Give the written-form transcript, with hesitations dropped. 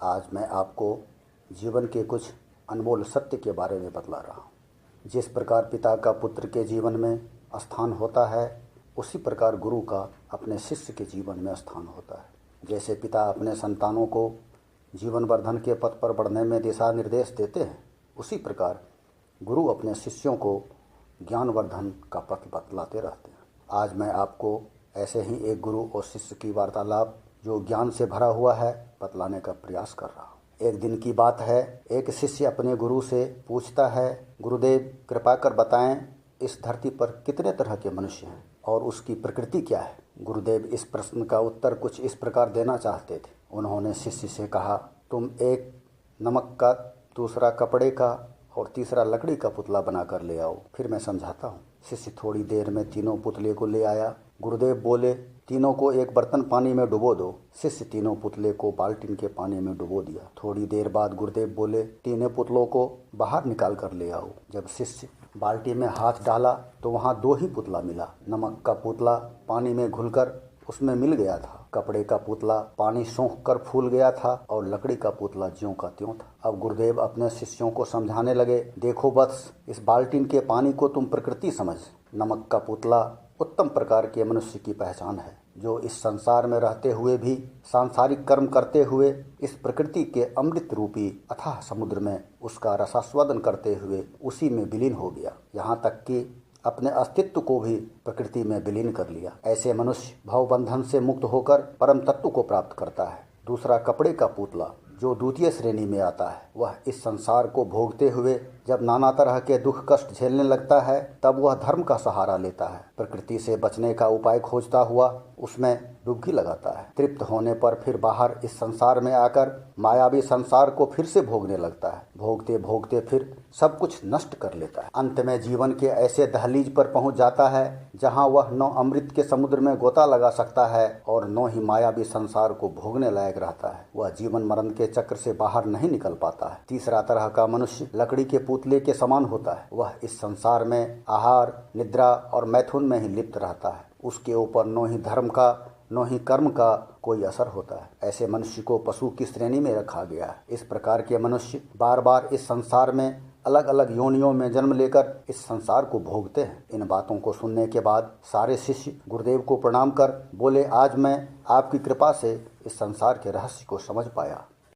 आज मैं आपको जीवन के कुछ अनमोल सत्य के बारे में बतला रहा हूँ। जिस प्रकार पिता का पुत्र के जीवन में स्थान होता है, उसी प्रकार गुरु का अपने शिष्य के जीवन में स्थान होता है। जैसे पिता अपने संतानों को जीवन वर्धन के पथ पर बढ़ने में दिशा निर्देश देते हैं, उसी प्रकार गुरु अपने शिष्यों को ज्ञान वर्धन का पथ बतलाते रहते हैं। आज मैं आपको ऐसे ही एक गुरु और शिष्य की वार्तालाप जो ज्ञान से भरा हुआ है बतलाने का प्रयास कर रहा हूँ। एक दिन की बात है, एक शिष्य अपने गुरु से पूछता है, गुरुदेव कृपा कर बताएं इस धरती पर कितने तरह के मनुष्य हैं और उसकी प्रकृति क्या है। गुरुदेव इस प्रश्न का उत्तर कुछ इस प्रकार देना चाहते थे। उन्होंने शिष्य से कहा, तुम एक नमक का, दूसरा कपड़े का और तीसरा लकड़ी का पुतला बनाकर ले आओ, फिर मैं समझाता हूँ। शिष्य थोड़ी देर में तीनों पुतले को ले आया। गुरुदेव बोले, तीनों को एक बर्तन पानी में डुबो दो। शिष्य तीनों पुतले को बाल्टीन के पानी में डुबो दिया। थोड़ी देर बाद गुरुदेव बोले, तीनों पुतलों को बाहर निकाल कर ले आओ। जब शिष्य बाल्टी में हाथ डाला तो वहाँ दो ही पुतला मिला। नमक का पुतला पानी में घुलकर उसमें मिल गया था, कपड़े का पुतला पानी सूख कर फूल गया था और लकड़ी का पुतला ज्यों का त्यों था। अब गुरुदेव अपने शिष्यों को समझाने लगे, देखो वत्स, इस बाल्टीन के पानी को तुम प्रकृति समझ। नमक का पुतला उत्तम प्रकार के मनुष्य की पहचान है, जो इस संसार में रहते हुए भी सांसारिक कर्म करते हुए इस प्रकृति के अमृत रूपी अथाह समुद्र में उसका रसास्वादन करते हुए उसी में विलीन हो गया, यहाँ तक कि अपने अस्तित्व को भी प्रकृति में विलीन कर लिया। ऐसे मनुष्य भवबंधन से मुक्त होकर परम तत्व को प्राप्त करता है। दूसरा कपड़े का पुतला जो द्वितीय श्रेणी में आता है, वह इस संसार को भोगते हुए जब नाना तरह के दुख कष्ट झेलने लगता है, तब वह धर्म का सहारा लेता है। प्रकृति से बचने का उपाय खोजता हुआ उसमें डुबकी लगाता है। तृप्त होने पर फिर बाहर इस संसार में आकर मायावी संसार को फिर से भोगने लगता है। भोगते भोगते फिर सब कुछ नष्ट कर लेता है। अंत में जीवन के ऐसे दहलीज पर पहुंच जाता है जहां वह न अमृत के समुद्र में गोता लगा सकता है और न ही मायावी संसार को भोगने लायक रहता है। वह जीवन मरण के चक्र से बाहर नहीं निकल पाता है। तीसरा तरह का मनुष्य लकड़ी के पुतले के समान होता है। वह इस संसार में आहार, निद्रा और मैथुन में ही लिप्त रहता है। उसके ऊपर न ही धर्म का न ही कर्म का कोई असर होता है। ऐसे मनुष्य को पशु की श्रेणी में रखा गया है। इस प्रकार के मनुष्य बार बार इस संसार में अलग अलग योनियों में जन्म लेकर इस संसार को भोगते हैं। इन बातों को सुनने के बाद सारे शिष्य गुरुदेव को प्रणाम कर बोले, आज मैं आपकी कृपा से इस संसार के रहस्य को समझ पाया।